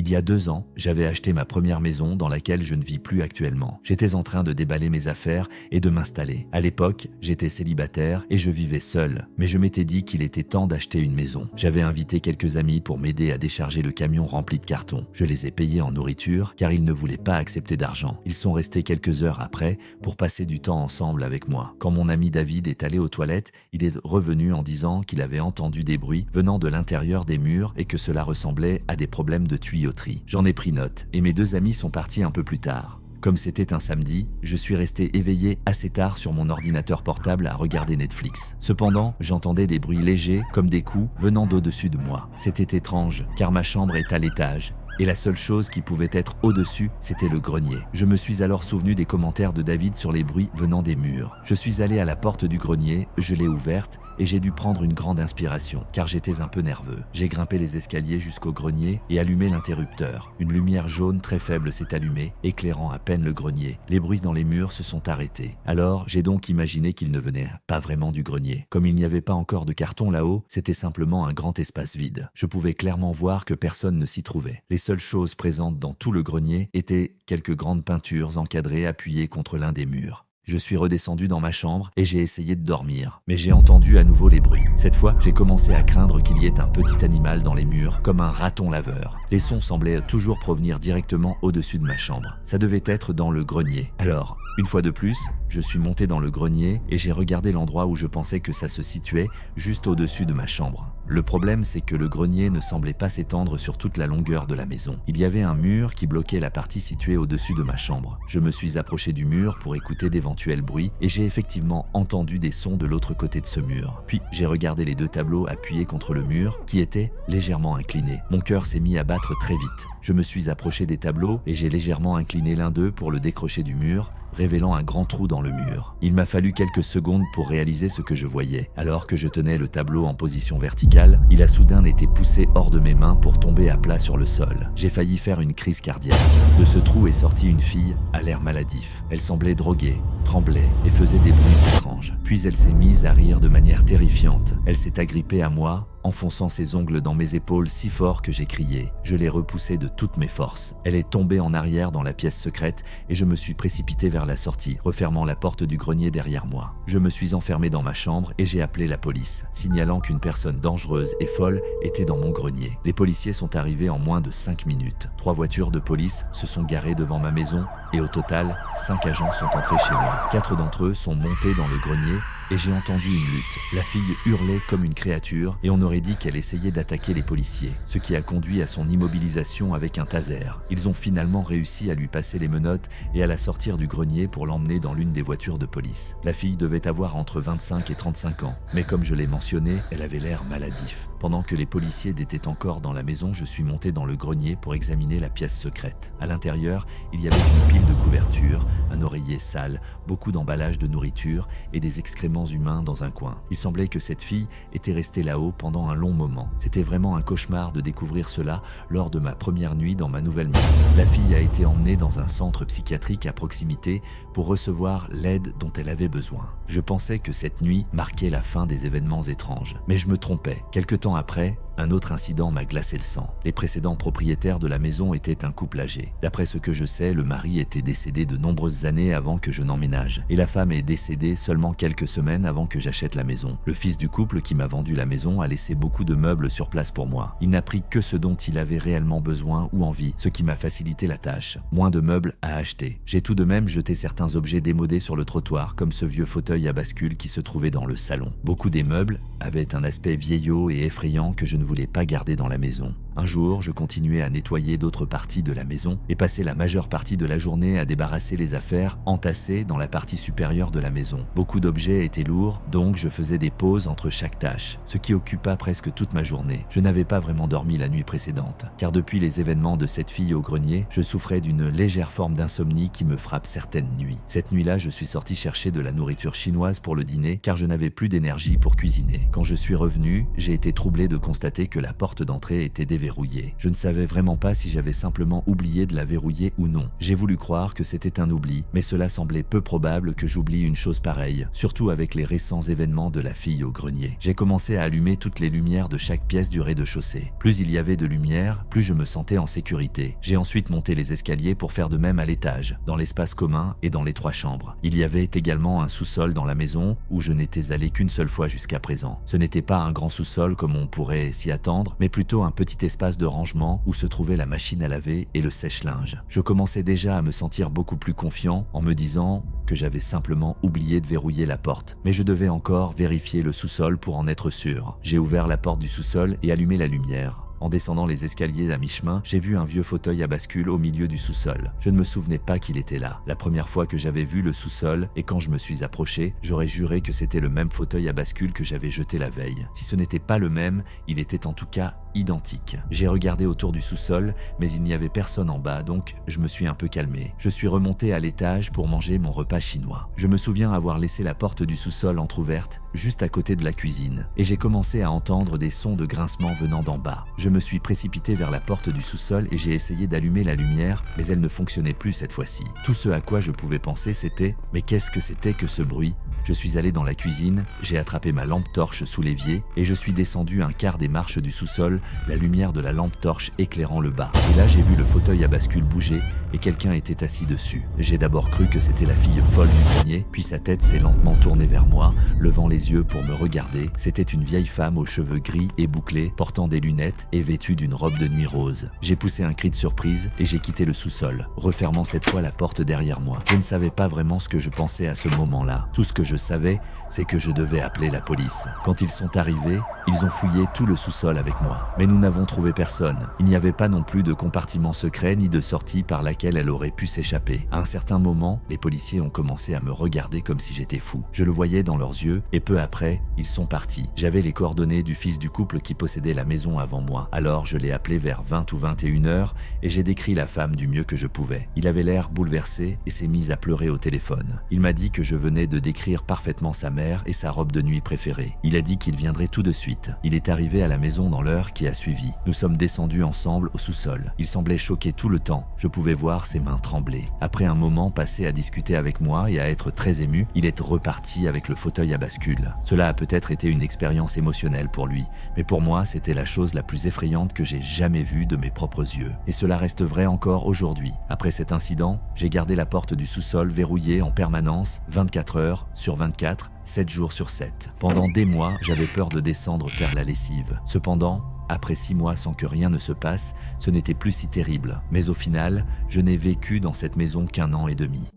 Il y a 2 ans, j'avais acheté ma première maison dans laquelle je ne vis plus actuellement. J'étais en train de déballer mes affaires et de m'installer. À l'époque, j'étais célibataire et je vivais seul, mais je m'étais dit qu'il était temps d'acheter une maison. J'avais invité quelques amis pour m'aider à décharger le camion rempli de cartons. Je les ai payés en nourriture car ils ne voulaient pas accepter d'argent. Ils sont restés quelques heures après pour passer du temps ensemble avec moi. Quand mon ami David est allé aux toilettes, il est revenu en disant qu'il avait entendu des bruits venant de l'intérieur des murs et que cela ressemblait à des problèmes de tuyauterie. J'en ai pris note et mes 2 amis sont partis un peu plus tard. Comme c'était un samedi, je suis resté éveillé assez tard sur mon ordinateur portable à regarder Netflix. Cependant, j'entendais des bruits légers comme des coups venant d'au-dessus de moi. C'était étrange car ma chambre est à l'étage. Et la seule chose qui pouvait être au-dessus, c'était le grenier. Je me suis alors souvenu des commentaires de David sur les bruits venant des murs. Je suis allé à la porte du grenier, je l'ai ouverte et j'ai dû prendre une grande inspiration, car j'étais un peu nerveux. J'ai grimpé les escaliers jusqu'au grenier et allumé l'interrupteur. Une lumière jaune très faible s'est allumée, éclairant à peine le grenier. Les bruits dans les murs se sont arrêtés. Alors, j'ai donc imaginé qu'ils ne venaient pas vraiment du grenier. Comme il n'y avait pas encore de carton là-haut, c'était simplement un grand espace vide. Je pouvais clairement voir que personne ne s'y trouvait. Les seules choses présentes dans tout le grenier étaient quelques grandes peintures encadrées appuyées contre l'un des murs. Je suis redescendu dans ma chambre et j'ai essayé de dormir, mais j'ai entendu à nouveau les bruits. Cette fois, j'ai commencé à craindre qu'il y ait un petit animal dans les murs, comme un raton laveur. Les sons semblaient toujours provenir directement au-dessus de ma chambre. Ça devait être dans le grenier. Alors, une fois de plus, je suis monté dans le grenier et j'ai regardé l'endroit où je pensais que ça se situait, juste au-dessus de ma chambre. Le problème, c'est que le grenier ne semblait pas s'étendre sur toute la longueur de la maison. Il y avait un mur qui bloquait la partie située au-dessus de ma chambre. Je me suis approché du mur pour écouter d'éventuels bruits et j'ai effectivement entendu des sons de l'autre côté de ce mur. Puis, j'ai regardé les 2 tableaux appuyés contre le mur qui étaient légèrement inclinés. Mon cœur s'est mis à battre très vite. Je me suis approché des tableaux et j'ai légèrement incliné l'un d'eux pour le décrocher du mur, révélant un grand trou dans le mur. Il m'a fallu quelques secondes pour réaliser ce que je voyais. Alors que je tenais le tableau en position verticale, il a soudain été poussé hors de mes mains pour tomber à plat sur le sol. J'ai failli faire une crise cardiaque. De ce trou est sortie une fille à l'air maladif. Elle semblait droguée, tremblait et faisait des bruits étranges. Puis elle s'est mise à rire de manière terrifiante. Elle s'est agrippée à moi, enfonçant ses ongles dans mes épaules si fort que j'ai crié. Je l'ai repoussée de toutes mes forces. Elle est tombée en arrière dans la pièce secrète et je me suis précipité vers la sortie, refermant la porte du grenier derrière moi. Je me suis enfermé dans ma chambre et j'ai appelé la police, signalant qu'une personne dangereuse et folle était dans mon grenier. Les policiers sont arrivés en moins de 5 minutes. 3 voitures de police se sont garées devant ma maison et au total, 5 agents sont entrés chez moi. 4 d'entre eux sont montés dans le grenier et j'ai entendu une lutte. La fille hurlait comme une créature et on aurait dit qu'elle essayait d'attaquer les policiers, ce qui a conduit à son immobilisation avec un taser. Ils ont finalement réussi à lui passer les menottes et à la sortir du grenier pour l'emmener dans l'une des voitures de police. La fille devait avoir entre 25 et 35 ans, mais comme je l'ai mentionné, elle avait l'air maladif. Pendant que les policiers étaient encore dans la maison, je suis monté dans le grenier pour examiner la pièce secrète. À l'intérieur, il y avait une pile de couvertures, un oreiller sale, beaucoup d'emballages de nourriture et des excréments humains dans un coin. Il semblait que cette fille était restée là-haut pendant un long moment. C'était vraiment un cauchemar de découvrir cela lors de ma première nuit dans ma nouvelle maison. La fille a été emmenée dans un centre psychiatrique à proximité pour recevoir l'aide dont elle avait besoin. Je pensais que cette nuit marquait la fin des événements étranges, mais je me trompais. Quelque temps après, un autre incident m'a glacé le sang. Les précédents propriétaires de la maison étaient un couple âgé. D'après ce que je sais, le mari était décédé de nombreuses années avant que je n'emménage. Et la femme est décédée seulement quelques semaines avant que j'achète la maison. Le fils du couple qui m'a vendu la maison a laissé beaucoup de meubles sur place pour moi. Il n'a pris que ce dont il avait réellement besoin ou envie, ce qui m'a facilité la tâche. Moins de meubles à acheter. J'ai tout de même jeté certains objets démodés sur le trottoir, comme ce vieux fauteuil à bascule qui se trouvait dans le salon. Beaucoup des meubles avaient un aspect vieillot et effrayant que je ne voulais pas garder dans la maison. Un jour, je continuais à nettoyer d'autres parties de la maison et passais la majeure partie de la journée à débarrasser les affaires entassées dans la partie supérieure de la maison. Beaucoup d'objets étaient lourds, donc je faisais des pauses entre chaque tâche, ce qui occupa presque toute ma journée. Je n'avais pas vraiment dormi la nuit précédente, car depuis les événements de cette fille au grenier, je souffrais d'une légère forme d'insomnie qui me frappe certaines nuits. Cette nuit-là, je suis sorti chercher de la nourriture chinoise pour le dîner, car je n'avais plus d'énergie pour cuisiner. Quand je suis revenu, j'ai été troublé de constater constaté que la porte d'entrée était déverrouillée. Je ne savais vraiment pas si j'avais simplement oublié de la verrouiller ou non. J'ai voulu croire que c'était un oubli, mais cela semblait peu probable que j'oublie une chose pareille, surtout avec les récents événements de la fille au grenier. J'ai commencé à allumer toutes les lumières de chaque pièce du rez-de-chaussée. Plus il y avait de lumière, plus je me sentais en sécurité. J'ai ensuite monté les escaliers pour faire de même à l'étage, dans l'espace commun et dans les 3 chambres. Il y avait également un sous-sol dans la maison où je n'étais allé qu'une seule fois jusqu'à présent. Ce n'était pas un grand sous-sol comme on pourrait s'y attendre, mais plutôt un petit espace de rangement où se trouvait la machine à laver et le sèche-linge. Je commençais déjà à me sentir beaucoup plus confiant en me disant que j'avais simplement oublié de verrouiller la porte. Mais je devais encore vérifier le sous-sol pour en être sûr. J'ai ouvert la porte du sous-sol et allumé la lumière. En descendant les escaliers à mi-chemin, j'ai vu un vieux fauteuil à bascule au milieu du sous-sol. Je ne me souvenais pas qu'il était là. La première fois que j'avais vu le sous-sol et quand je me suis approché, j'aurais juré que c'était le même fauteuil à bascule que j'avais jeté la veille. Si ce n'était pas le même, il était en tout cas identique. J'ai regardé autour du sous-sol, mais il n'y avait personne en bas, donc je me suis un peu calmé. Je suis remonté à l'étage pour manger mon repas chinois. Je me souviens avoir laissé la porte du sous-sol entrouverte, juste à côté de la cuisine, et j'ai commencé à entendre des sons de grincement venant d'en bas. Je me suis précipité vers la porte du sous-sol et j'ai essayé d'allumer la lumière, mais elle ne fonctionnait plus cette fois-ci. Tout ce à quoi je pouvais penser, c'était « Mais qu'est-ce que c'était que ce bruit ?» Je suis allé dans la cuisine, j'ai attrapé ma lampe torche sous l'évier et je suis descendu un quart des marches du sous-sol, la lumière de la lampe torche éclairant le bas. Et là, j'ai vu le fauteuil à bascule bouger et quelqu'un était assis dessus. J'ai d'abord cru que c'était la fille folle du grenier, puis sa tête s'est lentement tournée vers moi, levant les yeux pour me regarder. C'était une vieille femme aux cheveux gris et bouclés, portant des lunettes et vêtue d'une robe de nuit rose. J'ai poussé un cri de surprise et j'ai quitté le sous-sol, refermant cette fois la porte derrière moi. Je ne savais pas vraiment ce que je pensais à ce moment-là. Tout ce que je savais, c'est que je devais appeler la police. Quand ils sont arrivés, ils ont fouillé tout le sous-sol avec moi. Mais nous n'avons trouvé personne. Il n'y avait pas non plus de compartiment secret ni de sortie par laquelle elle aurait pu s'échapper. À un certain moment, les policiers ont commencé à me regarder comme si j'étais fou. Je le voyais dans leurs yeux et peu après, ils sont partis. J'avais les coordonnées du fils du couple qui possédait la maison avant moi. Alors je l'ai appelé vers 20 ou 21 heures et j'ai décrit la femme du mieux que je pouvais. Il avait l'air bouleversé et s'est mis à pleurer au téléphone. Il m'a dit que je venais de décrire parfaitement sa mère et sa robe de nuit préférée. Il a dit qu'il viendrait tout de suite. Il est arrivé à la maison dans l'heure qui a suivi. Nous sommes descendus ensemble au sous-sol. Il semblait choqué tout le temps. Je pouvais voir ses mains trembler. Après un moment passé à discuter avec moi et à être très ému, il est reparti avec le fauteuil à bascule. Cela a peut-être été une expérience émotionnelle pour lui, mais pour moi, c'était la chose la plus effrayante que j'ai jamais vue de mes propres yeux. Et cela reste vrai encore aujourd'hui. Après cet incident, j'ai gardé la porte du sous-sol verrouillée en permanence, 24 heures sur 24, 7 jours sur 7. Pendant des mois, j'avais peur de descendre faire la lessive. Cependant, après 6 mois sans que rien ne se passe, ce n'était plus si terrible. Mais au final, je n'ai vécu dans cette maison qu'1 an et demi.